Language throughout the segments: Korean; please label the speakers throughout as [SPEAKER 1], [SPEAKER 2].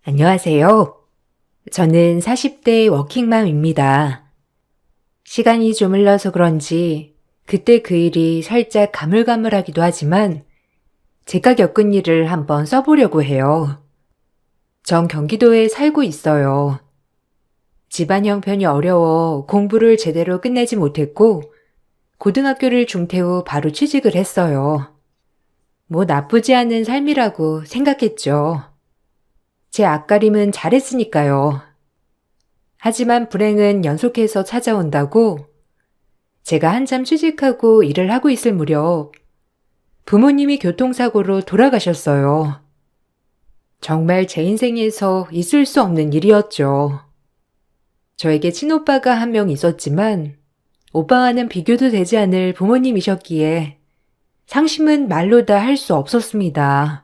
[SPEAKER 1] 안녕하세요. 저는 40대 워킹맘입니다. 시간이 좀 흘러서 그런지 그때 그 일이 살짝 가물가물하기도 하지만 제가 겪은 일을 한번 써보려고 해요. 전 경기도에 살고 있어요. 집안 형편이 어려워 공부를 제대로 끝내지 못했고 고등학교를 중퇴 후 바로 취직을 했어요. 뭐 나쁘지 않은 삶이라고 생각했죠. 제 앞가림은 잘했으니까요. 하지만 불행은 연속해서 찾아온다고 제가 한참 취직하고 일을 하고 있을 무렵 부모님이 교통사고로 돌아가셨어요. 정말 제 인생에서 있을 수 없는 일이었죠. 저에게 친오빠가 한 명 있었지만 오빠와는 비교도 되지 않을 부모님이셨기에 상심은 말로 다 할 수 없었습니다.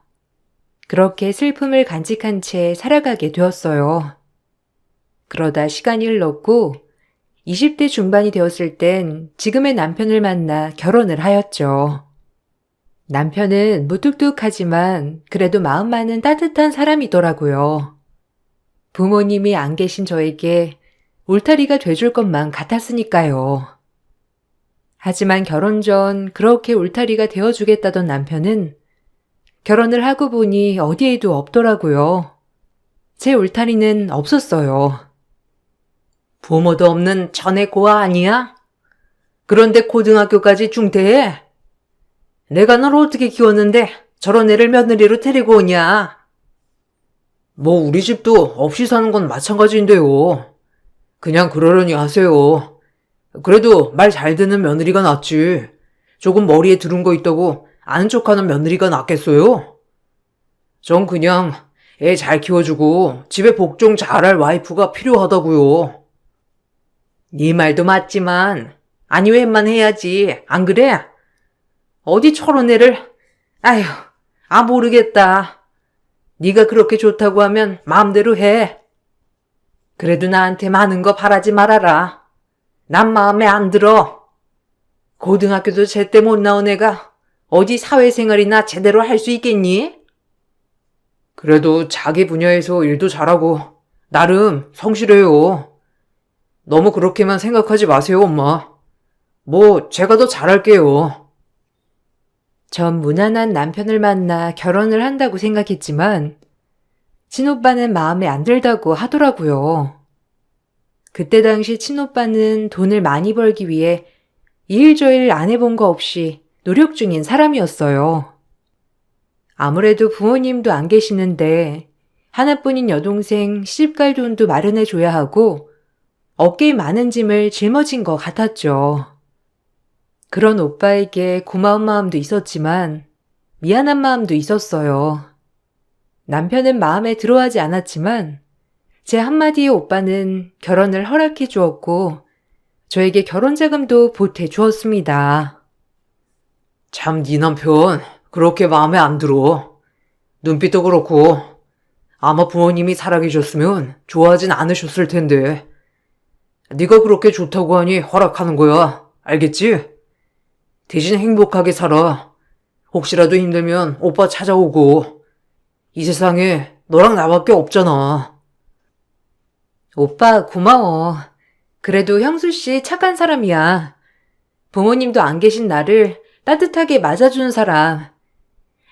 [SPEAKER 1] 그렇게 슬픔을 간직한 채 살아가게 되었어요. 그러다 시간이 흘렀고 20대 중반이 되었을 땐 지금의 남편을 만나 결혼을 하였죠. 남편은 무뚝뚝하지만 그래도 마음만은 따뜻한 사람이더라고요. 부모님이 안 계신 저에게 울타리가 돼줄 것만 같았으니까요. 하지만 결혼 전 그렇게 울타리가 되어주겠다던 남편은 결혼을 하고 보니 어디에도 없더라고요. 제 울타리는 없었어요.
[SPEAKER 2] 부모도 없는 전의 고아 아니야? 그런데 고등학교까지 중퇴해? 내가 널 어떻게 키웠는데 저런 애를 며느리로 데리고 오냐? 뭐 우리 집도 없이 사는 건 마찬가지인데요. 그냥 그러려니 하세요. 그래도 말 잘 듣는 며느리가 낫지. 조금 머리에 들은 거 있다고 아는 척하는 며느리가 낫겠어요? 전 그냥 애 잘 키워주고 집에 복종 잘할 와이프가 필요하다고요. 네 말도 맞지만 아니 웬만해야지. 안 그래? 어디 저런 애를. 아휴, 모르겠다. 네가 그렇게 좋다고 하면 마음대로 해. 그래도 나한테 많은 거 바라지 말아라. 난 마음에 안 들어. 고등학교도 제때 못 나온 애가 어디 사회생활이나 제대로 할 수 있겠니? 그래도 자기 분야에서 일도 잘하고 나름 성실해요. 너무 그렇게만 생각하지 마세요, 엄마. 뭐 제가 더 잘할게요.
[SPEAKER 1] 전 무난한 남편을 만나 결혼을 한다고 생각했지만 친오빠는 마음에 안 들다고 하더라고요. 그때 당시 친오빠는 돈을 많이 벌기 위해 이일저일 안 해본 거 없이 노력 중인 사람이었어요. 아무래도 부모님도 안 계시는데 하나뿐인 여동생 시집갈 돈도 마련해 줘야 하고 어깨에 많은 짐을 짊어진 것 같았죠. 그런 오빠에게 고마운 마음도 있었지만 미안한 마음도 있었어요. 남편은 마음에 들어하지 않았지만 제 한마디에 오빠는 결혼을 허락해 주었고 저에게 결혼 자금도 보태 주었습니다.
[SPEAKER 2] 참, 네 남편 그렇게 마음에 안 들어. 눈빛도 그렇고 아마 부모님이 살아계셨으면 좋아하진 않으셨을 텐데. 네가 그렇게 좋다고 하니 허락하는 거야. 알겠지? 대신 행복하게 살아. 혹시라도 힘들면 오빠 찾아오고. 이 세상에 너랑 나밖에 없잖아.
[SPEAKER 1] 오빠 고마워. 그래도 형수씨 착한 사람이야. 부모님도 안 계신 나를 따뜻하게 맞아주는 사람.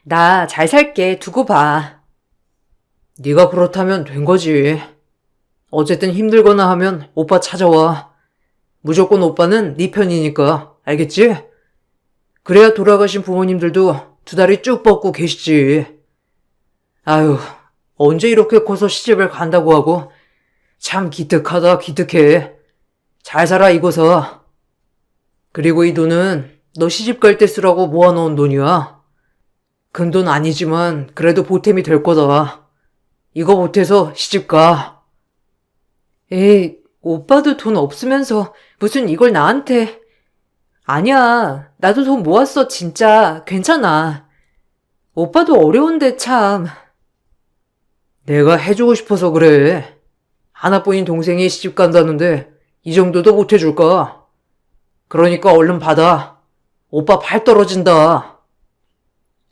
[SPEAKER 1] 나 잘 살게 두고 봐.
[SPEAKER 2] 네가 그렇다면 된 거지. 어쨌든 힘들거나 하면 오빠 찾아와. 무조건 오빠는 네 편이니까. 알겠지? 그래야 돌아가신 부모님들도 두 다리 쭉 뻗고 계시지. 아유, 언제 이렇게 커서 시집을 간다고 하고. 참 기특하다, 기특해. 잘 살아, 이거사. 그리고 이 돈은 너 시집 갈 때 쓰라고 모아놓은 돈이야. 큰 돈 아니지만 그래도 보탬이 될 거다. 이거 보태서 시집 가.
[SPEAKER 1] 에이, 오빠도 돈 없으면서 무슨 이걸 나한테. 아니야, 나도 돈 모았어, 진짜. 괜찮아. 오빠도 어려운데 참.
[SPEAKER 2] 내가 해주고 싶어서 그래. 하나뿐인 동생이 시집 간다는데 이 정도도 못 해줄까? 그러니까 얼른 받아. 오빠 발 떨어진다.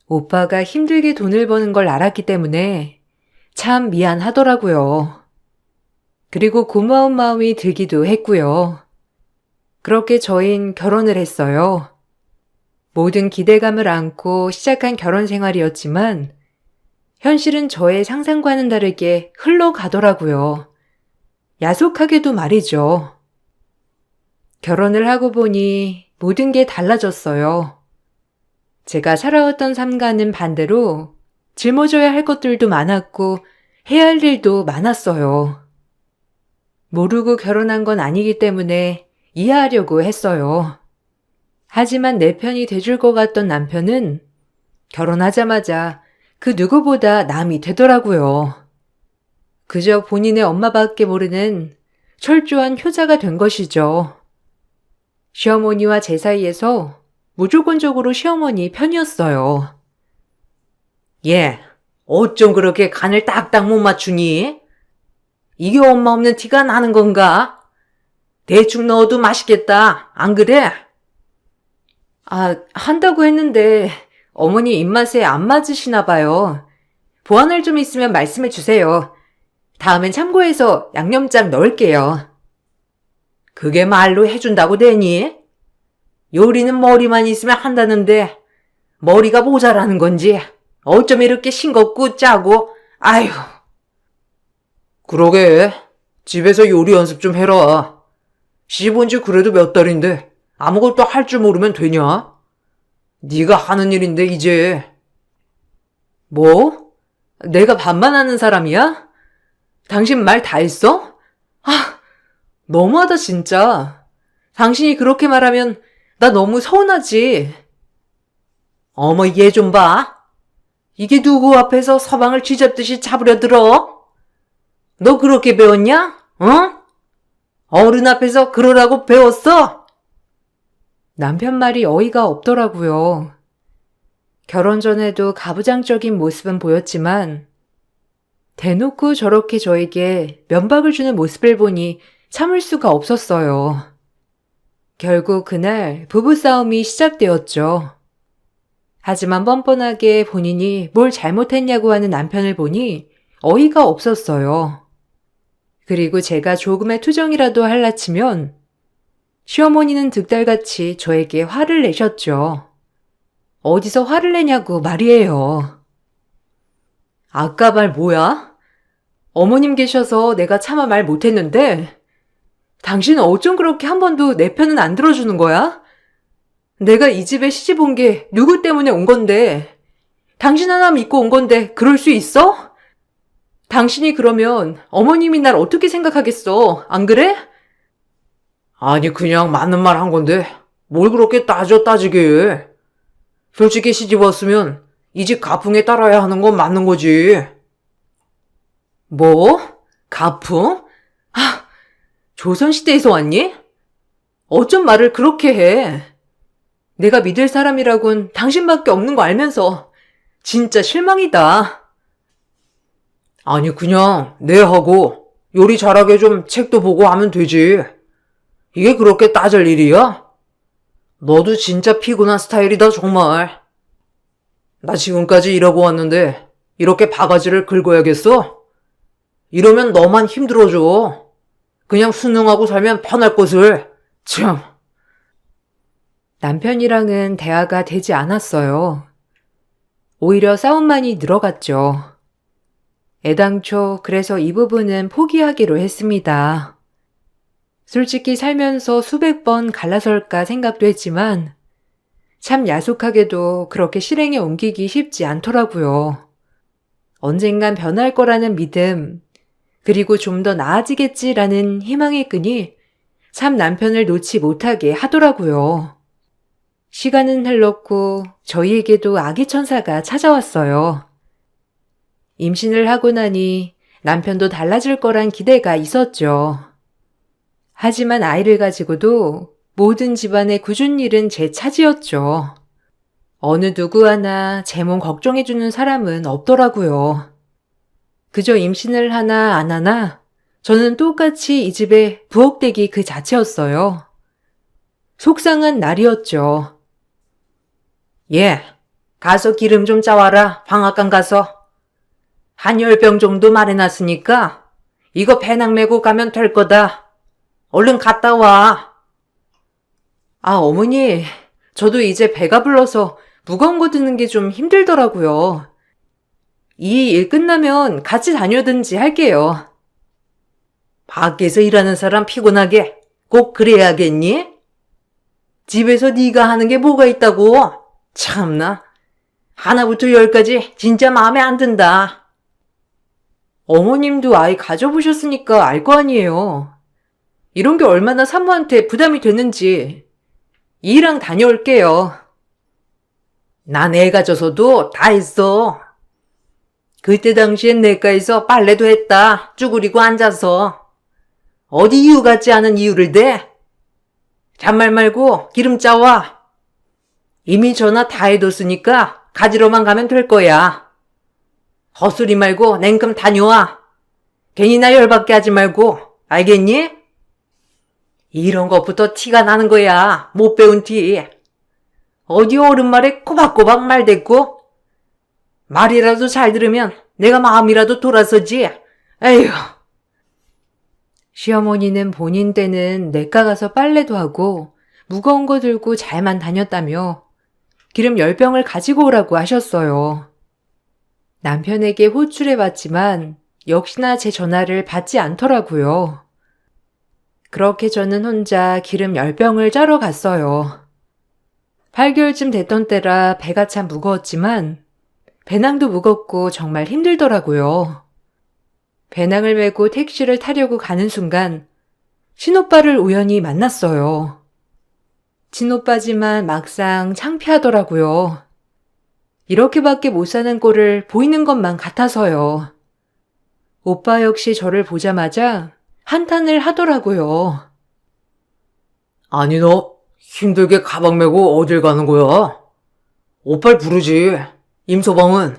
[SPEAKER 1] 오빠가 힘들게 돈을 버는 걸 알았기 때문에 참 미안하더라고요. 그리고 고마운 마음이 들기도 했고요. 그렇게 저흰 결혼을 했어요. 모든 기대감을 안고 시작한 결혼 생활이었지만 현실은 저의 상상과는 다르게 흘러가더라고요. 야속하게도 말이죠. 결혼을 하고 보니 모든 게 달라졌어요. 제가 살아왔던 삶과는 반대로 짊어져야 할 것들도 많았고 해야 할 일도 많았어요. 모르고 결혼한 건 아니기 때문에 이해하려고 했어요. 하지만 내 편이 돼줄 것 같던 남편은 결혼하자마자 그 누구보다 남이 되더라고요. 그저 본인의 엄마밖에 모르는 철저한 효자가 된 것이죠. 시어머니와 제 사이에서 무조건적으로 시어머니 편이었어요.
[SPEAKER 2] 얘, 어쩜 그렇게 간을 딱딱 못 맞추니? 이게 엄마 없는 티가 나는 건가? 대충 넣어도 맛있겠다. 안 그래?
[SPEAKER 1] 한다고 했는데 어머니 입맛에 안 맞으시나 봐요. 보완할 점 있으면 말씀해 주세요. 다음엔 참고해서 양념장 넣을게요.
[SPEAKER 2] 그게 말로 해준다고 되니? 요리는 머리만 있으면 한다는데 머리가 모자라는 건지 어쩜 이렇게 싱겁고 짜고 아휴. 그러게 집에서 요리 연습 좀 해라. 시집 온 지 그래도 몇 달인데 아무것도 할 줄 모르면 되냐? 네가 하는 일인데 이제.
[SPEAKER 1] 뭐? 내가 반만 하는 사람이야? 당신 말 다 했어? 너무하다 진짜. 당신이 그렇게 말하면 나 너무 서운하지.
[SPEAKER 2] 어머 얘 좀 봐. 이게 누구 앞에서 서방을 쥐잡듯이 잡으려 들어? 너 그렇게 배웠냐? 어? 어른 앞에서 그러라고 배웠어?
[SPEAKER 1] 남편 말이 어이가 없더라고요. 결혼 전에도 가부장적인 모습은 보였지만 대놓고 저렇게 저에게 면박을 주는 모습을 보니 참을 수가 없었어요. 결국 그날 부부싸움이 시작되었죠. 하지만 뻔뻔하게 본인이 뭘 잘못했냐고 하는 남편을 보니 어이가 없었어요. 그리고 제가 조금의 투정이라도 할라치면 시어머니는 득달같이 저에게 화를 내셨죠. 어디서 화를 내냐고 말이에요. 아까 말 뭐야? 어머님 계셔서 내가 차마 말 못했는데 당신은 어쩜 그렇게 한 번도 내 편은 안 들어주는 거야? 내가 이 집에 시집 온 게 누구 때문에 온 건데 당신 하나 믿고 온 건데 그럴 수 있어? 당신이 그러면 어머님이 날 어떻게 생각하겠어? 안 그래?
[SPEAKER 2] 아니 그냥 맞는 말 한 건데 뭘 그렇게 따지게. 솔직히 시집 왔으면 이 집 가풍에 따라야 하는 건 맞는 거지.
[SPEAKER 1] 뭐? 가풍? 조선시대에서 왔니? 어쩜 말을 그렇게 해? 내가 믿을 사람이라곤 당신밖에 없는 거 알면서 진짜 실망이다.
[SPEAKER 2] 아니 그냥 내 하고 요리 잘하게 좀 책도 보고 하면 되지. 이게 그렇게 따질 일이야? 너도 진짜 피곤한 스타일이다 정말. 나 지금까지 일하고 왔는데 이렇게 바가지를 긁어야겠어? 이러면 너만 힘들어져. 그냥 순응하고 살면 편할 것을. 참.
[SPEAKER 1] 남편이랑은 대화가 되지 않았어요. 오히려 싸움만이 늘어갔죠. 애당초 그래서 이 부분은 포기하기로 했습니다. 솔직히 살면서 수백 번 갈라설까 생각도 했지만 참 야속하게도 그렇게 실행에 옮기기 쉽지 않더라고요. 언젠간 변할 거라는 믿음, 그리고 좀 더 나아지겠지라는 희망의 끈이 참 남편을 놓지 못하게 하더라고요. 시간은 흘렀고 저희에게도 아기 천사가 찾아왔어요. 임신을 하고 나니 남편도 달라질 거란 기대가 있었죠. 하지만 아이를 가지고도 모든 집안의 굳은 일은 제 차지였죠. 어느 누구 하나 제 몸 걱정해주는 사람은 없더라고요. 그저 임신을 하나 안 하나 저는 똑같이 이 집에 부엌대기 그 자체였어요. 속상한 날이었죠.
[SPEAKER 2] 가서 기름 좀 짜와라. 방앗간 가서. 한 10병 정도 말해놨으니까 이거 배낭 메고 가면 될 거다. 얼른 갔다 와.
[SPEAKER 1] 아, 어머니, 저도 이제 배가 불러서 무거운 거 드는 게 좀 힘들더라고요. 이 일 끝나면 같이 다녀든지 할게요.
[SPEAKER 2] 밖에서 일하는 사람 피곤하게 꼭 그래야겠니? 집에서 네가 하는 게 뭐가 있다고? 참나. 하나부터 10까지 진짜 마음에 안 든다.
[SPEAKER 1] 어머님도 아이 가져보셨으니까 알 거 아니에요. 이런 게 얼마나 산모한테 부담이 되는지. 이랑 다녀올게요.
[SPEAKER 2] 난 애 가져서도 다 했어. 그때 당시엔 내과에서 빨래도 했다. 쭈그리고 앉아서. 어디 이유 같지 않은 이유를 대? 잔말 말고 기름 짜와. 이미 전화 다 해뒀으니까 가지러만 가면 될 거야. 헛소리 말고 냉큼 다녀와. 괜히 나 열받게 하지 말고. 알겠니? 이런 것부터 티가 나는 거야. 못 배운 티. 어디 어른 말에 꼬박꼬박 말댔고? 말이라도 잘 들으면 내가 마음이라도 돌아서지. 에휴.
[SPEAKER 1] 시어머니는 본인 때는 내과 가서 빨래도 하고 무거운 거 들고 잘만 다녔다며 기름 10병을 가지고 오라고 하셨어요. 남편에게 호출해봤지만 역시나 제 전화를 받지 않더라고요. 그렇게 저는 혼자 기름 10병을 짜러 갔어요. 8개월쯤 됐던 때라 배가 참 무거웠지만 배낭도 무겁고 정말 힘들더라고요. 배낭을 메고 택시를 타려고 가는 순간 친오빠를 우연히 만났어요. 친오빠지만 막상 창피하더라고요. 이렇게밖에 못 사는 꼴을 보이는 것만 같아서요. 오빠 역시 저를 보자마자 한탄을 하더라고요.
[SPEAKER 2] 아니 너 힘들게 가방 메고 어딜 가는 거야? 오빠를 부르지. 임서방은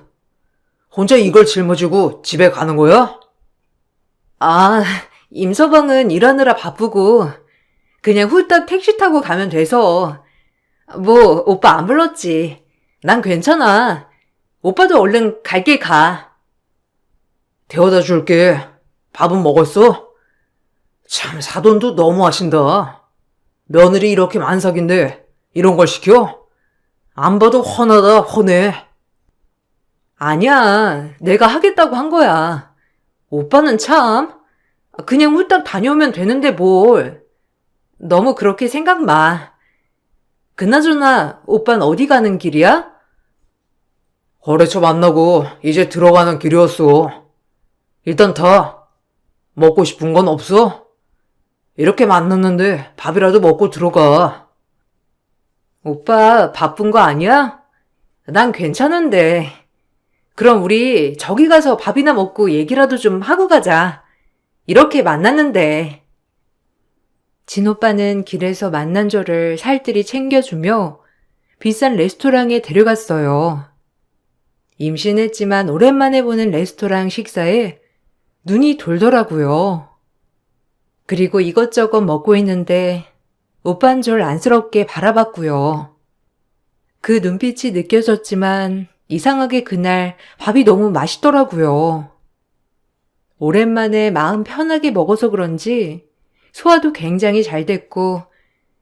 [SPEAKER 2] 혼자 이걸 짊어지고 집에 가는 거야?
[SPEAKER 1] 아, 임서방은 일하느라 바쁘고 그냥 후딱 택시 타고 가면 돼서. 뭐 오빠 안 불렀지. 난 괜찮아. 오빠도 얼른 갈 길 가.
[SPEAKER 2] 데워다 줄게. 밥은 먹었어? 참 사돈도 너무 하신다. 며느리 이렇게 만삭인데 이런 걸 시켜? 안 봐도 훤하다 훤해.
[SPEAKER 1] 아니야, 내가 하겠다고 한 거야. 오빠는 참, 그냥 후딱 다녀오면 되는데 뭘. 너무 그렇게 생각 마. 그나저나 오빤 어디 가는 길이야?
[SPEAKER 2] 거래처 만나고 이제 들어가는 길이었어. 일단 다. 먹고 싶은 건 없어? 이렇게 만났는데 밥이라도 먹고 들어가.
[SPEAKER 1] 오빠 바쁜 거 아니야? 난 괜찮은데. 그럼 우리 저기 가서 밥이나 먹고 얘기라도 좀 하고 가자. 이렇게 만났는데. 진오빠는 길에서 만난 저를 살뜰히 챙겨주며 비싼 레스토랑에 데려갔어요. 임신했지만 오랜만에 보는 레스토랑 식사에 눈이 돌더라고요. 그리고 이것저것 먹고 있는데 오빤 절 안쓰럽게 바라봤고요. 그 눈빛이 느껴졌지만 이상하게 그날 밥이 너무 맛있더라고요. 오랜만에 마음 편하게 먹어서 그런지 소화도 굉장히 잘 됐고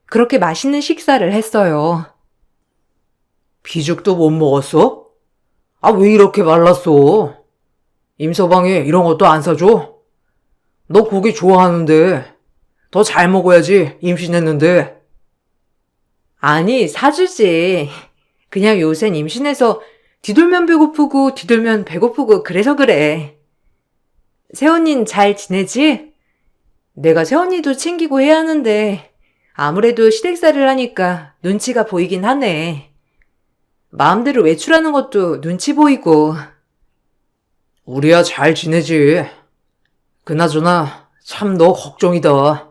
[SPEAKER 1] 그렇게 맛있는 식사를 했어요.
[SPEAKER 2] 비죽도 못 먹었어? 아, 왜 이렇게 말랐어? 임서방이 이런 것도 안 사줘? 너 고기 좋아하는데 더 잘 먹어야지 임신했는데.
[SPEAKER 1] 아니, 사주지. 그냥 요샌 임신해서 뒤돌면 배고프고 뒤돌면 배고프고 그래서 그래. 새언닌 잘 지내지? 내가 새언니도 챙기고 해야 하는데 아무래도 시댁살이를 하니까 눈치가 보이긴 하네. 마음대로 외출하는 것도 눈치 보이고.
[SPEAKER 2] 우리야 잘 지내지. 그나저나 참 너 걱정이다.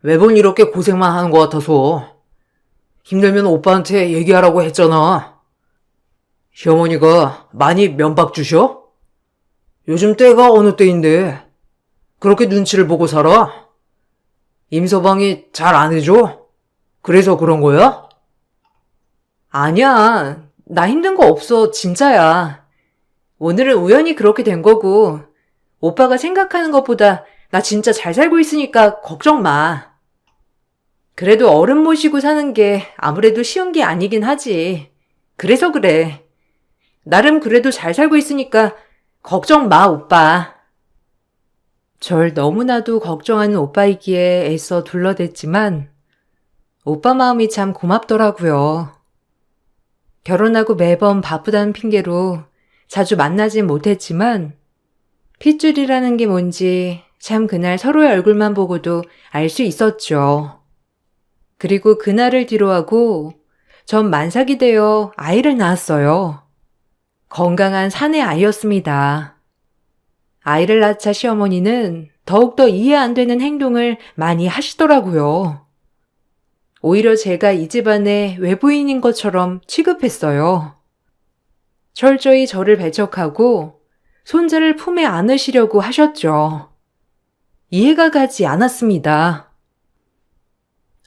[SPEAKER 2] 매번 이렇게 고생만 하는 것 같아서. 힘들면 오빠한테 얘기하라고 했잖아. 시어머니가 많이 면박 주셔? 요즘 때가 어느 때인데 그렇게 눈치를 보고 살아? 임서방이 잘 안 해줘? 그래서 그런 거야?
[SPEAKER 1] 아니야, 나 힘든 거 없어, 진짜야. 오늘은 우연히 그렇게 된 거고, 오빠가 생각하는 것보다 나 진짜 잘 살고 있으니까 걱정 마. 그래도 어른 모시고 사는 게 아무래도 쉬운 게 아니긴 하지. 그래서 그래. 나름 그래도 잘 살고 있으니까 걱정 마, 오빠. 절 너무나도 걱정하는 오빠이기에 애써 둘러댔지만 오빠 마음이 참 고맙더라고요. 결혼하고 매번 바쁘다는 핑계로 자주 만나진 못했지만 핏줄이라는 게 뭔지 참 그날 서로의 얼굴만 보고도 알 수 있었죠. 그리고 그날을 뒤로하고 전 만삭이 되어 아이를 낳았어요. 건강한 사내 아이였습니다. 아이를 낳자 시어머니는 더욱더 이해 안 되는 행동을 많이 하시더라고요. 오히려 제가 이 집안의 외부인인 것처럼 취급했어요. 철저히 저를 배척하고 손자를 품에 안으시려고 하셨죠. 이해가 가지 않았습니다.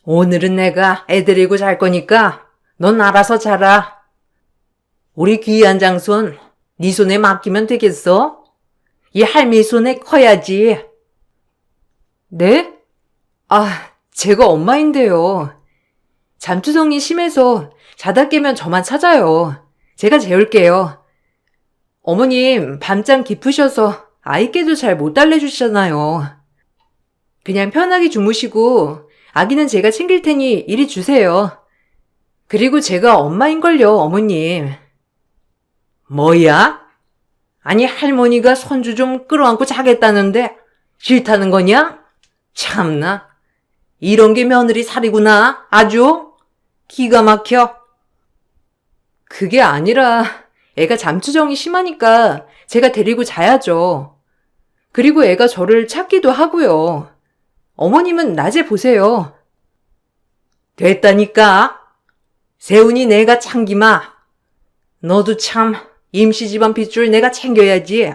[SPEAKER 2] 오늘은 내가 애 데리고 잘 거니까 넌 알아서 자라. 우리 귀한 장손 네 손에 맡기면 되겠어? 이 할미 손에 커야지.
[SPEAKER 1] 네? 제가 엄마인데요. 잠투성이 심해서 자다 깨면 저만 찾아요. 제가 재울게요. 어머님, 밤잠 깊으셔서 아이 깨도 잘 못 달래주시잖아요. 그냥 편하게 주무시고 아기는 제가 챙길 테니 이리 주세요. 그리고 제가 엄마인걸요, 어머님.
[SPEAKER 2] 뭐야? 아니 할머니가 손주 좀 끌어안고 자겠다는데 싫다는 거냐? 참나. 이런 게 며느리 살이구나. 아주 기가 막혀.
[SPEAKER 1] 그게 아니라 애가 잠투정이 심하니까 제가 데리고 자야죠. 그리고 애가 저를 찾기도 하고요. 어머님은 낮에 보세요.
[SPEAKER 2] 됐다니까. 세훈이 내가 챙기마. 너도 참 임시 집안 핏줄 내가 챙겨야지.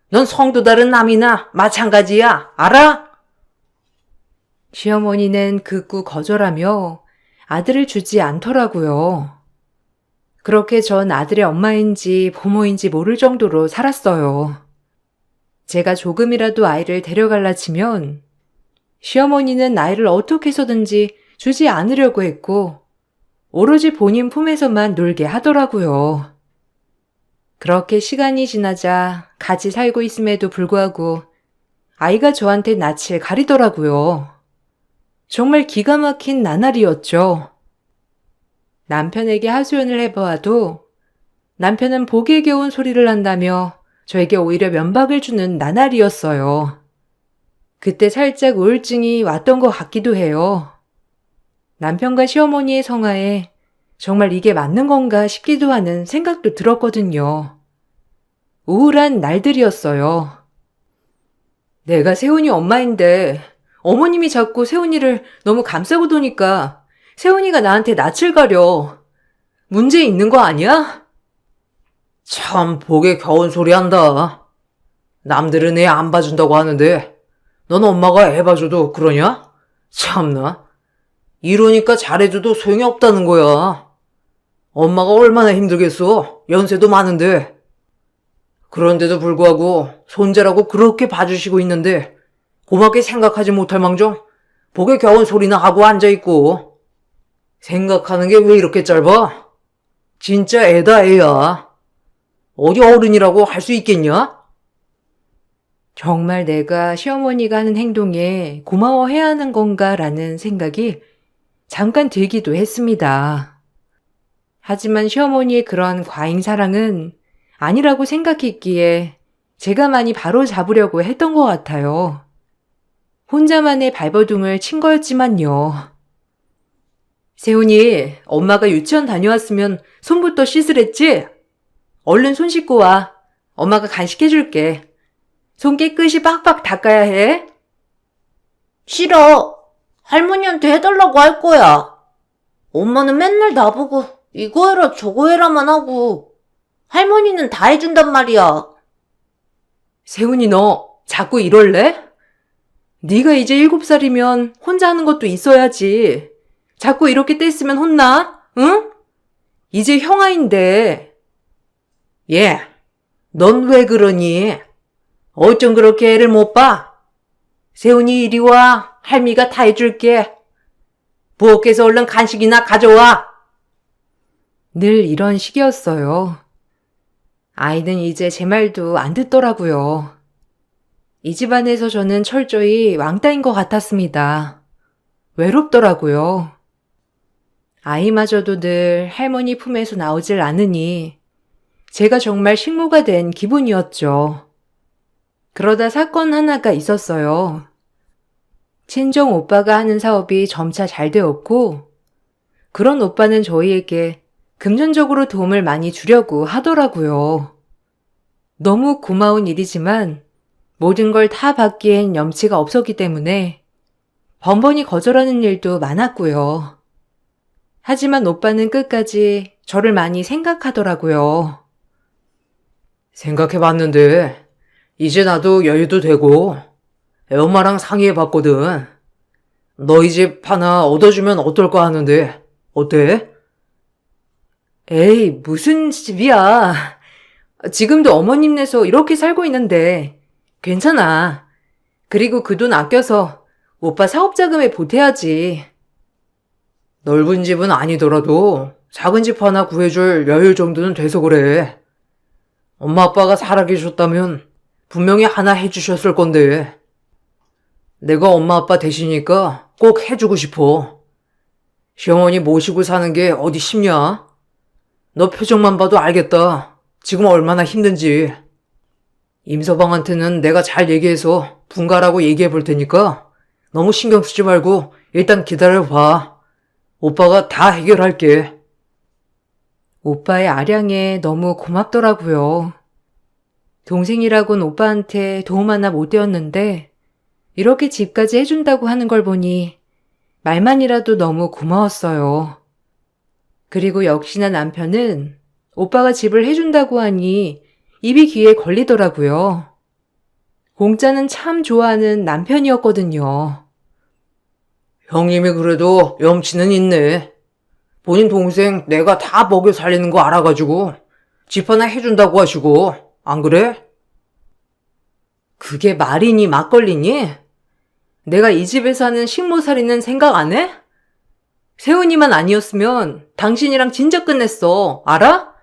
[SPEAKER 2] 넌 성도 다른 남이나 마찬가지야. 알아?
[SPEAKER 1] 시어머니는 극구 거절하며 아들을 주지 않더라고요. 그렇게 전 아들의 엄마인지 부모인지 모를 정도로 살았어요. 제가 조금이라도 아이를 데려갈라 치면 시어머니는 아이를 어떻게 해서든지 주지 않으려고 했고 오로지 본인 품에서만 놀게 하더라고요. 그렇게 시간이 지나자 같이 살고 있음에도 불구하고 아이가 저한테 낯을 가리더라고요. 정말 기가 막힌 나날이었죠. 남편에게 하소연을 해보아도 남편은 보기에 겨운 소리를 한다며 저에게 오히려 면박을 주는 나날이었어요. 그때 살짝 우울증이 왔던 것 같기도 해요. 남편과 시어머니의 성화에 정말 이게 맞는 건가 싶기도 하는 생각도 들었거든요. 우울한 날들이었어요. 내가 세훈이 엄마인데 어머님이 자꾸 세훈이를 너무 감싸고 도니까 세훈이가 나한테 낯을 가려. 문제 있는 거 아니야?
[SPEAKER 2] 참 복에 겨운 소리 한다. 남들은 애 안 봐준다고 하는데 넌 엄마가 애 봐줘도 그러냐? 참나. 이러니까 잘해줘도 소용이 없다는 거야. 엄마가 얼마나 힘들겠어. 연세도 많은데. 그런데도 불구하고 손자라고 그렇게 봐주시고 있는데 고맙게 생각하지 못할 망정 복에 겨운 소리나 하고 앉아있고. 생각하는 게 왜 이렇게 짧아? 진짜 애다 애야. 어디 어른이라고 할 수 있겠냐?
[SPEAKER 1] 정말 내가 시어머니가 하는 행동에 고마워해야 하는 건가라는 생각이 잠깐 들기도 했습니다. 하지만 시어머니의 그런 과잉 사랑은 아니라고 생각했기에 제가 많이 바로 잡으려고 했던 것 같아요. 혼자만의 발버둥을 친 거였지만요. 세훈이, 엄마가 유치원 다녀왔으면 손부터 씻으랬지? 얼른 손 씻고 와. 엄마가 간식해줄게. 손 깨끗이 빡빡 닦아야 해.
[SPEAKER 3] 싫어. 할머니한테 해달라고 할 거야. 엄마는 맨날 나보고 이거 해라 저거 해라만 하고 할머니는 다 해준단 말이야.
[SPEAKER 1] 세훈이 너 자꾸 이럴래? 네가 이제 7살이면 혼자 하는 것도 있어야지. 자꾸 이렇게 떼쓰면 혼나? 응? 이제 형아인데.
[SPEAKER 2] 예. 넌 왜 그러니? 어쩜 그렇게 애를 못 봐? 세훈이 이리 와. 할미가 다 해줄게. 부엌에서 얼른 간식이나 가져와.
[SPEAKER 1] 늘 이런 식이었어요. 아이는 이제 제 말도 안 듣더라고요. 이 집안에서 저는 철저히 왕따인 것 같았습니다. 외롭더라고요. 아이마저도 늘 할머니 품에서 나오질 않으니 제가 정말 식모가 된 기분이었죠. 그러다 사건 하나가 있었어요. 친정 오빠가 하는 사업이 점차 잘 되었고, 그런 오빠는 저희에게 금전적으로 도움을 많이 주려고 하더라고요. 너무 고마운 일이지만 모든 걸 다 받기엔 염치가 없었기 때문에 번번이 거절하는 일도 많았고요. 하지만 오빠는 끝까지 저를 많이 생각하더라고요.
[SPEAKER 2] 생각해봤는데 이제 나도 여유도 되고 엄마랑 상의해봤거든. 너희 집 하나 얻어주면 어떨까 하는데 어때?
[SPEAKER 1] 에이, 무슨 집이야. 지금도 어머님네서 이렇게 살고 있는데 괜찮아. 그리고 그 돈 아껴서 오빠 사업자금에 보태야지.
[SPEAKER 2] 넓은 집은 아니더라도 작은 집 하나 구해줄 여유 정도는 돼서 그래. 엄마 아빠가 살아계셨다면 분명히 하나 해주셨을 건데. 내가 엄마 아빠 되시니까 꼭 해주고 싶어. 시어머니 모시고 사는 게 어디 쉽냐? 너 표정만 봐도 알겠다. 지금 얼마나 힘든지. 임서방한테는 내가 잘 얘기해서 분가라고 얘기해 볼 테니까 너무 신경 쓰지 말고 일단 기다려봐. 오빠가 다 해결할게.
[SPEAKER 1] 오빠의 아량에 너무 고맙더라고요. 동생이라곤 오빠한테 도움 하나 못 되었는데 이렇게 집까지 해준다고 하는 걸 보니 말만이라도 너무 고마웠어요. 그리고 역시나 남편은 오빠가 집을 해준다고 하니 입이 귀에 걸리더라고요. 공짜는 참 좋아하는 남편이었거든요.
[SPEAKER 2] 형님이 그래도 염치는 있네. 본인 동생 내가 다 먹여 살리는 거 알아가지고 집 하나 해준다고 하시고, 안 그래?
[SPEAKER 1] 그게 말이니 막걸리니? 내가 이 집에 사는 식모살이는 생각 안 해? 세훈이만 아니었으면 당신이랑 진짜 끝냈어. 알아?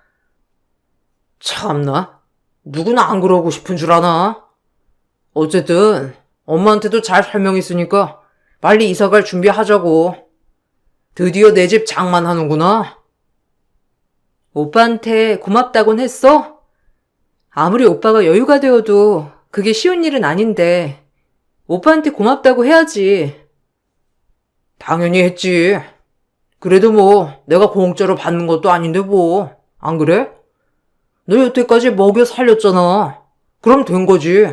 [SPEAKER 2] 참나. 누구나 안 그러고 싶은 줄 아나? 어쨌든 엄마한테도 잘 설명했으니까 빨리 이사갈 준비하자고. 드디어 내 집 장만하는구나.
[SPEAKER 1] 오빠한테 고맙다곤 했어? 아무리 오빠가 여유가 되어도 그게 쉬운 일은 아닌데 오빠한테 고맙다고 해야지.
[SPEAKER 2] 당연히 했지. 그래도 뭐 내가 공짜로 받는 것도 아닌데 뭐. 안 그래? 너 여태까지 먹여 살렸잖아. 그럼 된 거지.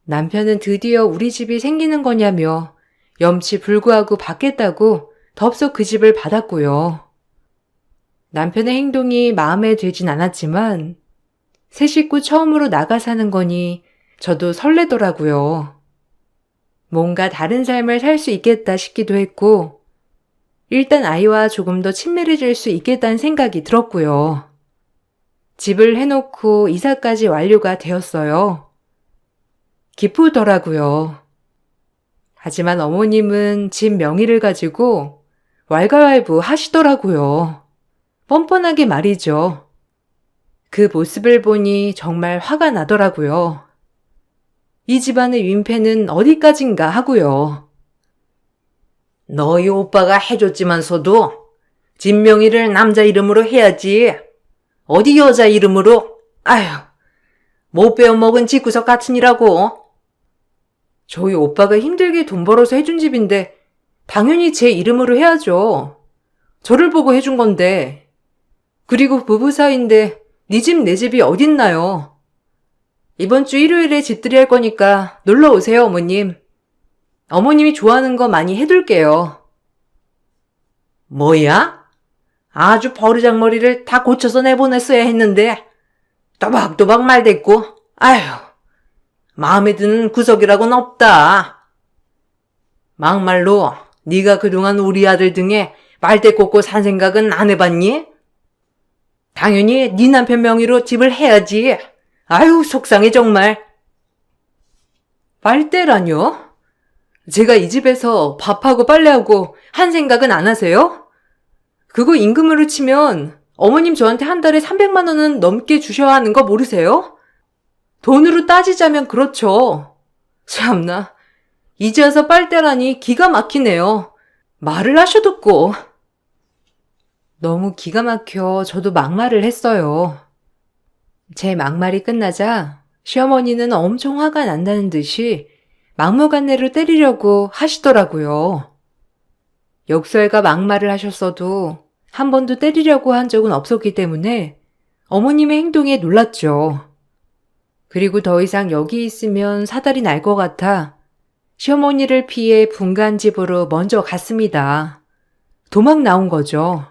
[SPEAKER 1] 남편은 드디어 우리 집이 생기는 거냐며 염치 불구하고 받겠다고 덥석 그 집을 받았고요. 남편의 행동이 마음에 들진 않았지만 새 식구 처음으로 나가 사는 거니 저도 설레더라고요. 뭔가 다른 삶을 살 수 있겠다 싶기도 했고 일단 아이와 조금 더 친밀해질 수 있겠다는 생각이 들었고요. 집을 해놓고 이사까지 완료가 되었어요. 기쁘더라고요. 하지만 어머님은 집 명의를 가지고 왈가왈부 하시더라고요. 뻔뻔하게 말이죠. 그 모습을 보니 정말 화가 나더라고요. 이 집안의 민폐는 어디까진가 하고요.
[SPEAKER 2] 너희 오빠가 해줬지만서도 집 명의를 남자 이름으로 해야지. 어디 여자 이름으로? 아휴, 못 배워먹은 집구석 같으니라고.
[SPEAKER 1] 저희 오빠가 힘들게 돈 벌어서 해준 집인데 당연히 제 이름으로 해야죠. 저를 보고 해준 건데. 그리고 부부 사이인데 네 집 내 집이 어딨나요? 이번 주 일요일에 집들이 할 거니까 놀러 오세요, 어머님. 어머님이 좋아하는 거 많이 해둘게요.
[SPEAKER 2] 뭐야? 아주 버르장머리를 다 고쳐서 내보냈어야 했는데 또박또박 말댔고. 아휴, 마음에 드는 구석이라고는 없다. 막말로 네가 그동안 우리 아들 등에 말대 꽂고 산 생각은 안 해봤니? 당연히 네 남편 명의로 집을 해야지. 아유, 속상해 정말. 빨대라뇨? 제가 이 집에서 밥하고 빨래하고 한 생각은 안 하세요? 그거 임금으로 치면 어머님 저한테 한 달에 300만 원은 넘게 주셔야 하는 거 모르세요? 돈으로 따지자면 그렇죠. 참나, 이제 와서 빨대라니 기가 막히네요. 말을 하셔듣고. 너무 기가 막혀 저도 막말을 했어요. 제 막말이 끝나자 시어머니는 엄청 화가 난다는 듯이 막무가내로 때리려고 하시더라고요. 역설과 막말을 하셨어도 한 번도 때리려고 한 적은 없었기 때문에 어머님의 행동에 놀랐죠. 그리고 더 이상 여기 있으면 사달이 날 것 같아 시어머니를 피해 분간집으로 먼저 갔습니다. 도망 나온 거죠.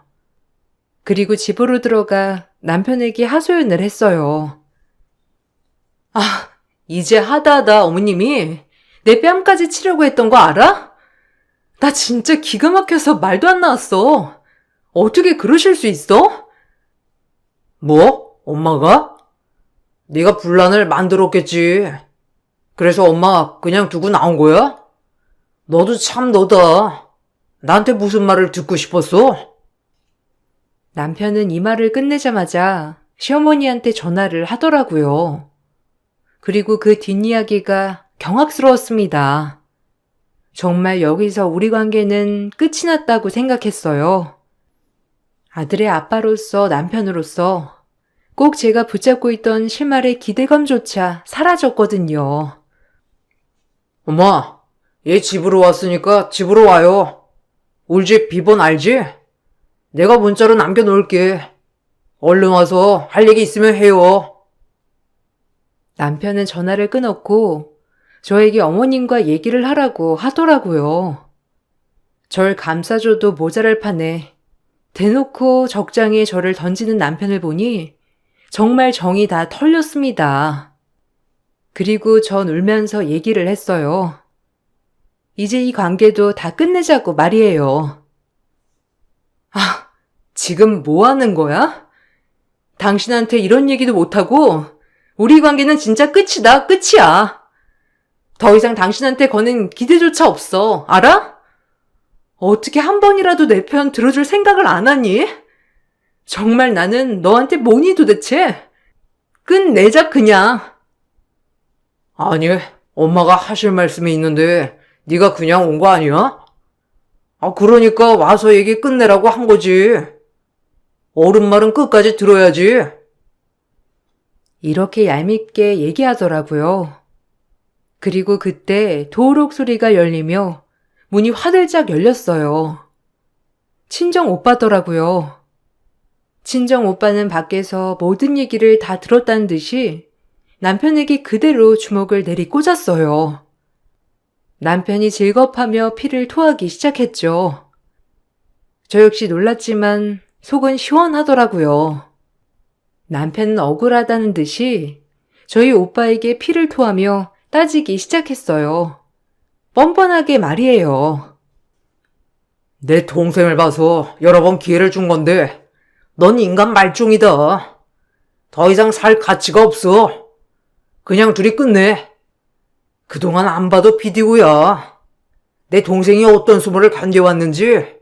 [SPEAKER 2] 그리고 집으로 들어가 남편에게 하소연을 했어요. 아, 이제 하다하다 어머님이 내 뺨까지 치려고 했던 거 알아? 나 진짜 기가 막혀서 말도 안 나왔어. 어떻게 그러실 수 있어? 뭐? 엄마가? 네가 분란을 만들었겠지. 그래서 엄마 그냥 두고 나온 거야? 너도 참 너다. 나한테 무슨 말을 듣고 싶었어? 남편은 이 말을 끝내자마자 시어머니한테 전화를 하더라고요. 그리고 그 뒷이야기가 경악스러웠습니다. 정말 여기서 우리 관계는 끝이 났다고 생각했어요. 아들의 아빠로서 남편으로서 꼭 제가 붙잡고 있던 실말의 기대감조차 사라졌거든요. 엄마, 얘 집으로 왔으니까 집으로 와요. 우리 집 비번 알지? 내가 문자로 남겨놓을게. 얼른 와서 할 얘기 있으면 해요. 남편은 전화를 끊었고 저에게 어머님과 얘기를 하라고 하더라고요. 절 감싸줘도 모자랄 판에 대놓고 적장에 저를 던지는 남편을 보니 정말 정이 다 털렸습니다. 그리고 전 울면서 얘기를 했어요. 이제 이 관계도 다 끝내자고 말이에요. 아, 지금 뭐 하는 거야? 당신한테 이런 얘기도 못하고 우리 관계는 진짜 끝이다, 끝이야. 더 이상 당신한테 거는 기대조차 없어, 알아? 어떻게 한 번이라도 내 편 들어줄 생각을 안 하니? 정말 나는 너한테 뭐니 도대체? 끝내자 그냥. 아니, 엄마가 하실 말씀이 있는데 네가 그냥 온 거 아니야? 아, 그러니까 와서 얘기 끝내라고 한 거지. 어른 말은 끝까지 들어야지. 이렇게 얄밉게 얘기하더라고요. 그리고 그때 도록 소리가 열리며 문이 화들짝 열렸어요. 친정 오빠더라고요. 친정 오빠는 밖에서 모든 얘기를 다 들었다는 듯이 남편에게 그대로 주먹을 내리꽂았어요. 남편이 질겁하며 피를 토하기 시작했죠. 저 역시 놀랐지만 속은 시원하더라고요. 남편은 억울하다는 듯이 저희 오빠에게 피를 토하며 따지기 시작했어요. 뻔뻔하게 말이에요. 내 동생을 봐서 여러 번 기회를 준 건데 넌 인간 말종이다. 더 이상 살 가치가 없어. 그냥 둘이 끝내. 그동안 안 봐도 비디오야. 내 동생이 어떤 수모를 견뎌왔는지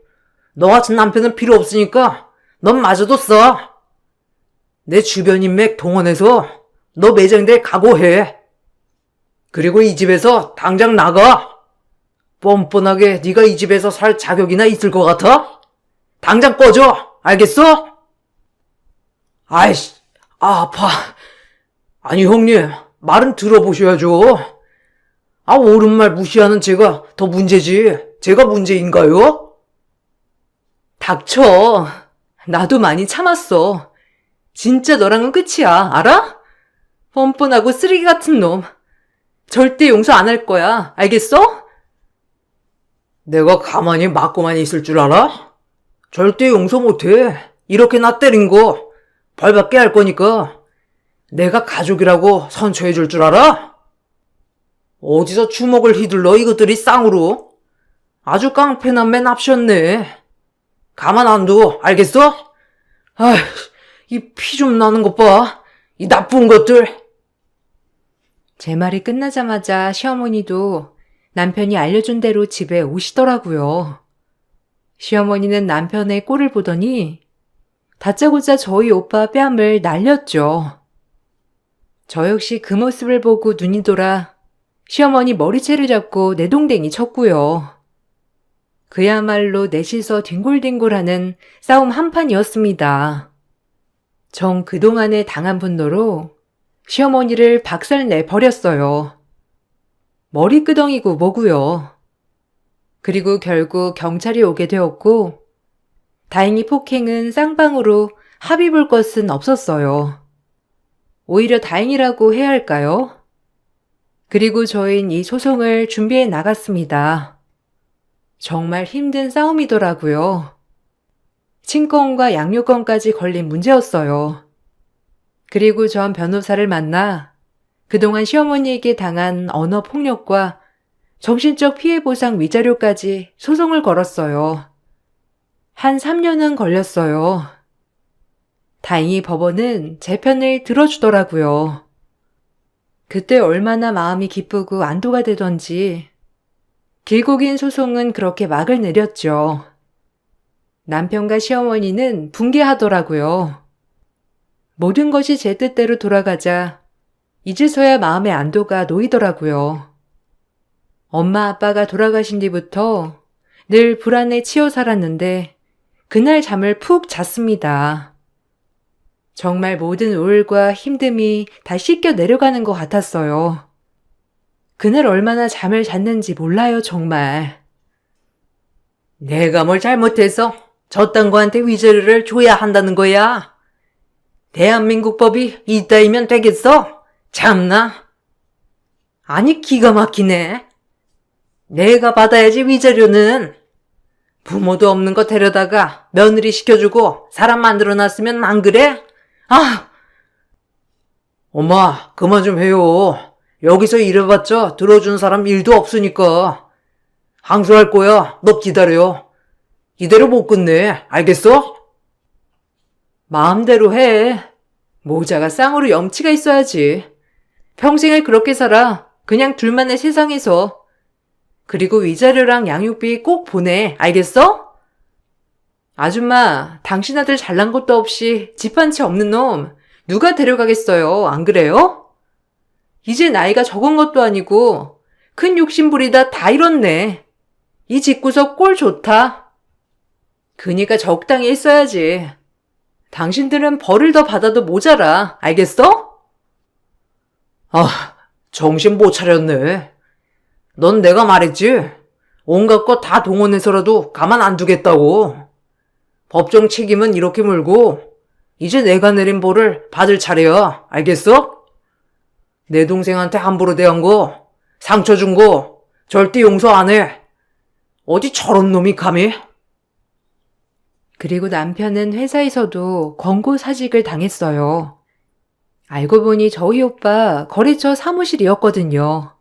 [SPEAKER 2] 너 같은 남편은 필요 없으니까 넌 마저도 써. 내 주변 인맥 동원해서 너 매장될 각오해. 그리고 이 집에서 당장 나가. 뻔뻔하게 네가 이 집에서 살 자격이나 있을 것 같아? 당장 꺼져. 알겠어? 아이씨, 아파. 아니 형님, 말은 들어보셔야죠. 아, 옳은 말 무시하는 제가 더 문제지. 제가 문제인가요? 닥쳐. 나도 많이 참았어. 진짜 너랑은 끝이야. 알아? 뻔뻔하고 쓰레기 같은 놈. 절대 용서 안 할 거야. 알겠어? 내가 가만히 맞고만 있을 줄 알아? 절대 용서 못해. 이렇게 나 때린 거 벌받게 할 거니까. 내가 가족이라고 선처해 줄 줄 알아? 어디서 주먹을 휘둘러 이것들이 쌍으로. 아주 깡패남매 납셨네. 가만 안 둬. 알겠어? 아휴, 이 피 좀 나는 것 봐. 이 나쁜 것들.
[SPEAKER 1] 제 말이 끝나자마자 시어머니도 남편이 알려준 대로 집에 오시더라고요. 시어머니는 남편의 꼴을 보더니 다짜고짜 저희 오빠 뺨을 날렸죠. 저 역시 그 모습을 보고 눈이 돌아 시어머니 머리채를 잡고 내동댕이 쳤고요. 그야말로 넷이서 뒹굴뒹굴하는 싸움 한판이었습니다. 정 그동안에 당한 분노로 시어머니를 박살내 버렸어요. 머리끄덩이고 뭐고요. 그리고 결국 경찰이 오게 되었고 다행히 폭행은 쌍방으로 합의 볼 것은 없었어요. 오히려 다행이라고 해야 할까요? 그리고 저희는 이 소송을 준비해 나갔습니다. 정말 힘든 싸움이더라고요. 친권과 양육권까지 걸린 문제였어요. 그리고 전 변호사를 만나 그동안 시어머니에게 당한 언어 폭력과 정신적 피해 보상 위자료까지 소송을 걸었어요. 한 3년은 걸렸어요. 다행히 법원은 제 편을 들어주더라고요. 그때 얼마나 마음이 기쁘고 안도가 되던지 길고 긴 소송은 그렇게 막을 내렸죠. 남편과 시어머니는 분개하더라고요. 모든 것이 제 뜻대로 돌아가자 이제서야 마음의 안도가 놓이더라고요. 엄마 아빠가 돌아가신 뒤부터 늘 불안에 치여 살았는데 그날 잠을 푹 잤습니다. 정말 모든 우울과 힘듦이 다 씻겨 내려가는 것 같았어요. 그날 얼마나 잠을 잤는지 몰라요, 정말.
[SPEAKER 2] 내가 뭘 잘못해서 저딴 거한테 위자료를 줘야 한다는 거야. 대한민국 법이 이따위면 되겠어? 참나. 아니 기가 막히네. 내가 받아야지 위자료는. 부모도 없는 거 데려다가 며느리 시켜주고 사람 만들어놨으면 안 그래? 아! 엄마 그만 좀 해요. 여기서 일해봤자 들어준 사람 일도 없으니까. 항소할 거야. 너 기다려. 이대로 못 끝내. 알겠어? 마음대로 해. 모자가 쌍으로 염치가 있어야지. 평생을 그렇게 살아. 그냥 둘만의 세상에서. 그리고 위자료랑 양육비 꼭 보내. 알겠어? 아줌마, 당신 아들 잘난 것도 없이 집 한 채 없는 놈 누가 데려가겠어요. 안 그래요? 이제 나이가 적은 것도 아니고 큰 욕심 부리다 다 잃었네. 이 집구석 꼴 좋다. 그니까 적당히 했어야지. 당신들은 벌을 더 받아도 모자라. 알겠어? 아, 정신 못 차렸네. 넌 내가 말했지? 온갖 거 다 동원해서라도 가만 안 두겠다고. 법정 책임은 이렇게 물고 이제 내가 내린 벌을 받을 차례야. 알겠어? 내 동생한테 함부로 대한 거, 상처 준 거 절대 용서 안 해. 어디 저런 놈이 감히?
[SPEAKER 1] 그리고 남편은 회사에서도 권고사직을 당했어요. 알고 보니 저희 오빠 거래처 사무실이었거든요.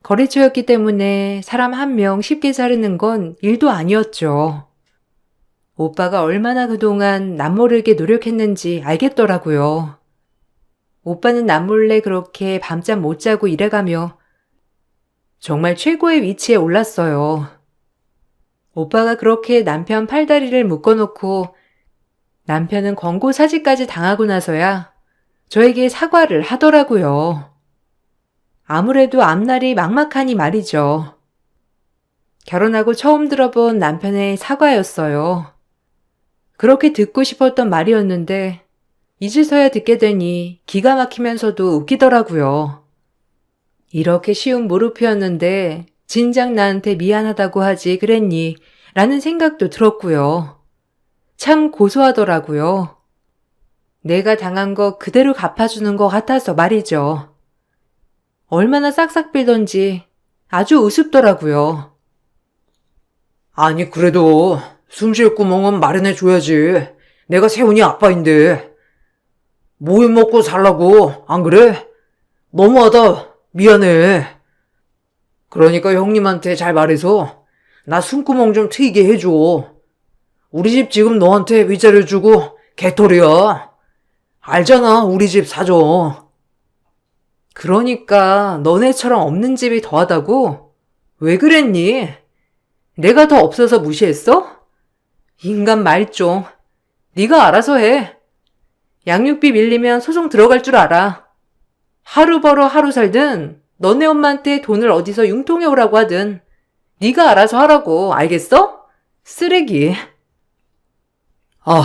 [SPEAKER 1] 거래처였기 때문에 사람 한 명 쉽게 자르는 건 일도 아니었죠. 오빠가 얼마나 그동안 남모르게 노력했는지 알겠더라고요. 오빠는 남몰래 그렇게 밤잠 못 자고 일해가며 정말 최고의 위치에 올랐어요. 오빠가 그렇게 남편 팔다리를 묶어놓고 남편은 권고사직까지 당하고 나서야 저에게 사과를 하더라고요. 아무래도 앞날이 막막하니 말이죠. 결혼하고 처음 들어본 남편의 사과였어요. 그렇게 듣고 싶었던 말이었는데 이제서야 듣게 되니 기가 막히면서도 웃기더라고요. 이렇게 쉬운 무릎이었는데 진작 나한테 미안하다고 하지 그랬니? 라는 생각도 들었고요. 참 고소하더라고요. 내가 당한 거 그대로 갚아주는 것 같아서 말이죠. 얼마나 싹싹 빌던지 아주 우습더라고요.
[SPEAKER 2] 아니 그래도 숨 쉴 구멍은 마련해줘야지. 내가 세훈이 아빠인데. 모유 먹고 살라고 안 그래? 너무하다. 미안해. 그러니까 형님한테 잘 말해서 나 숨구멍 좀 트이게 해줘. 우리 집 지금 너한테 위자료 주고 개털이야. 알잖아, 우리 집 사정.
[SPEAKER 1] 그러니까 너네처럼 없는 집이 더하다고? 왜 그랬니? 내가 더 없어서 무시했어? 인간 말종. 네가 알아서 해. 양육비 밀리면 소송 들어갈 줄 알아. 하루 벌어 하루 살든 너네 엄마한테 돈을 어디서 융통해 오라고 하든 네가 알아서 하라고. 알겠어? 쓰레기.
[SPEAKER 2] 아,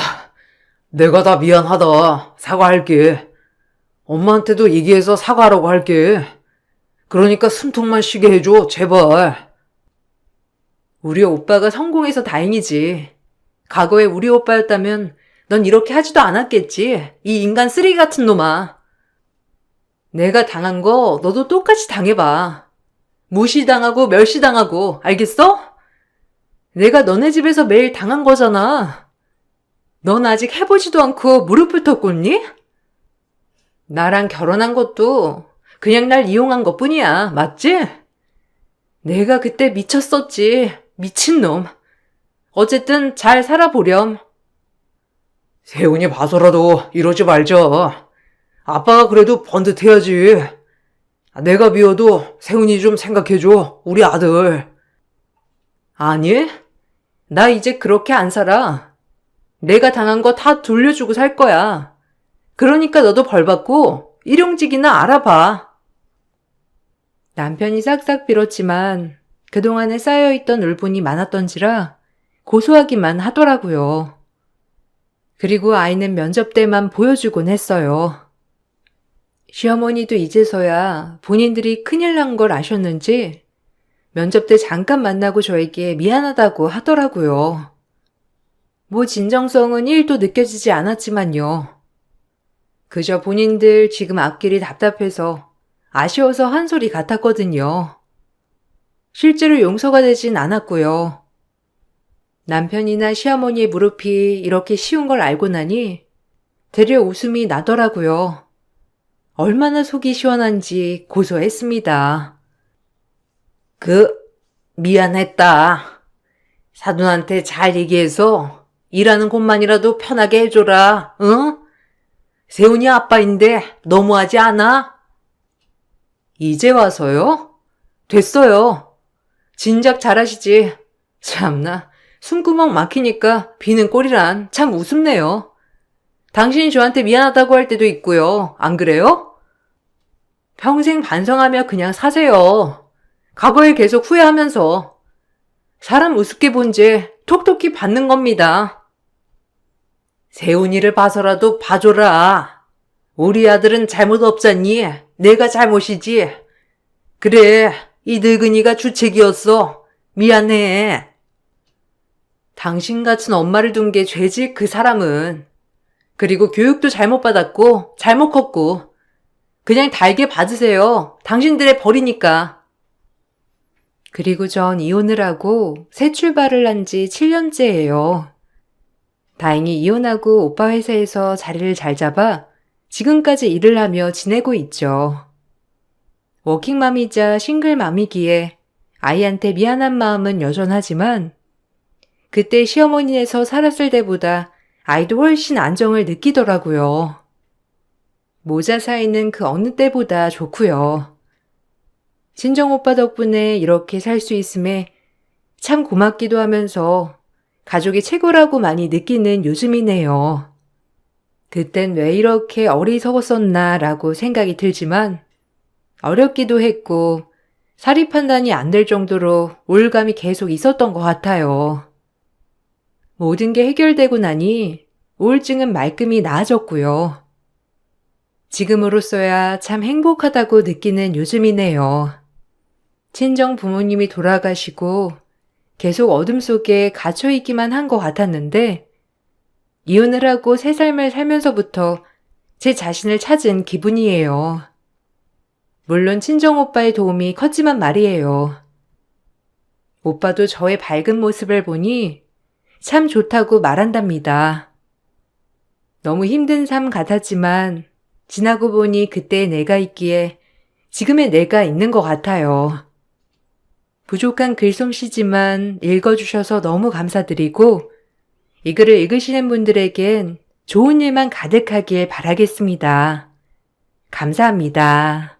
[SPEAKER 2] 내가 다 미안하다. 사과할게. 엄마한테도 얘기해서 사과하라고 할게. 그러니까 숨통만 쉬게 해줘, 제발.
[SPEAKER 1] 우리 오빠가 성공해서 다행이지. 과거에 우리 오빠였다면 넌 이렇게 하지도 않았겠지. 이 인간 쓰레기 같은 놈아. 내가 당한 거 너도 똑같이 당해봐. 무시당하고 멸시당하고. 알겠어? 내가 너네 집에서 매일 당한 거잖아. 넌 아직 해보지도 않고 무릎부터 꿇니? 나랑 결혼한 것도 그냥 날 이용한 것뿐이야. 맞지? 내가 그때 미쳤었지. 미친놈. 어쨌든 잘 살아보렴.
[SPEAKER 2] 세훈이 봐서라도 이러지 말자. 아빠가 그래도 번듯해야지. 내가 미워도 세훈이 좀 생각해줘, 우리 아들.
[SPEAKER 1] 아니, 나 이제 그렇게 안 살아. 내가 당한 거 다 돌려주고 살 거야. 그러니까 너도 벌 받고 일용직이나 알아봐. 남편이 싹싹 빌었지만 그동안에 쌓여있던 울분이 많았던지라 고소하기만 하더라고요. 그리고 아이는 면접 때만 보여주곤 했어요. 시어머니도 이제서야 본인들이 큰일 난 걸 아셨는지 면접 때 잠깐 만나고 저에게 미안하다고 하더라고요. 뭐 진정성은 1도 느껴지지 않았지만요. 그저 본인들 지금 앞길이 답답해서 아쉬워서 한 소리 같았거든요. 실제로 용서가 되진 않았고요. 남편이나 시어머니의 무릎이 이렇게 쉬운 걸 알고 나니 되려 웃음이 나더라고요. 얼마나 속이 시원한지 고소했습니다.
[SPEAKER 2] 미안했다. 사돈한테 잘 얘기해서 일하는 곳만이라도 편하게 해줘라, 응? 세훈이 아빠인데 너무하지 않아?
[SPEAKER 1] 이제 와서요? 됐어요. 진작 잘하시지. 참나, 숨구멍 막히니까 비는 꼴이란 참 우습네요. 당신이 저한테 미안하다고 할 때도 있고요. 안 그래요? 평생 반성하며 그냥 사세요. 과거에 계속 후회하면서. 사람 우습게 본 죄 톡톡히 받는 겁니다.
[SPEAKER 2] 세훈이를 봐서라도 봐줘라. 우리 아들은 잘못 없잖니? 내가 잘못이지. 그래, 이 늙은이가 주책이었어. 미안해.
[SPEAKER 1] 당신 같은 엄마를 둔 게 죄지 그 사람은. 그리고 교육도 잘못 받았고 잘못 컸고 그냥 달게 받으세요. 당신들의 벌이니까. 그리고 전 이혼을 하고 새 출발을 한 지 7년째예요. 다행히 이혼하고 오빠 회사에서 자리를 잘 잡아 지금까지 일을 하며 지내고 있죠. 워킹맘이자 싱글맘이기에 아이한테 미안한 마음은 여전하지만 그때 시어머니네서 살았을 때보다 아이도 훨씬 안정을 느끼더라고요. 모자 사이는 그 어느 때보다 좋고요. 친정오빠 덕분에 이렇게 살 수 있음에 참 고맙기도 하면서 가족이 최고라고 많이 느끼는 요즘이네요. 그땐 왜 이렇게 어리석었었나 라고 생각이 들지만 어렵기도 했고 사리 판단이 안 될 정도로 우울감이 계속 있었던 것 같아요. 모든 게 해결되고 나니 우울증은 말끔히 나아졌고요. 지금으로서야 참 행복하다고 느끼는 요즘이네요. 친정 부모님이 돌아가시고 계속 어둠 속에 갇혀있기만 한 것 같았는데 이혼을 하고 새 삶을 살면서부터 제 자신을 찾은 기분이에요. 물론 친정오빠의 도움이 컸지만 말이에요. 오빠도 저의 밝은 모습을 보니 참 좋다고 말한답니다. 너무 힘든 삶 같았지만 지나고 보니 그때의 내가 있기에 지금의 내가 있는 것 같아요. 부족한 글솜씨지만 읽어주셔서 너무 감사드리고 이 글을 읽으시는 분들에겐 좋은 일만 가득하길 바라겠습니다. 감사합니다.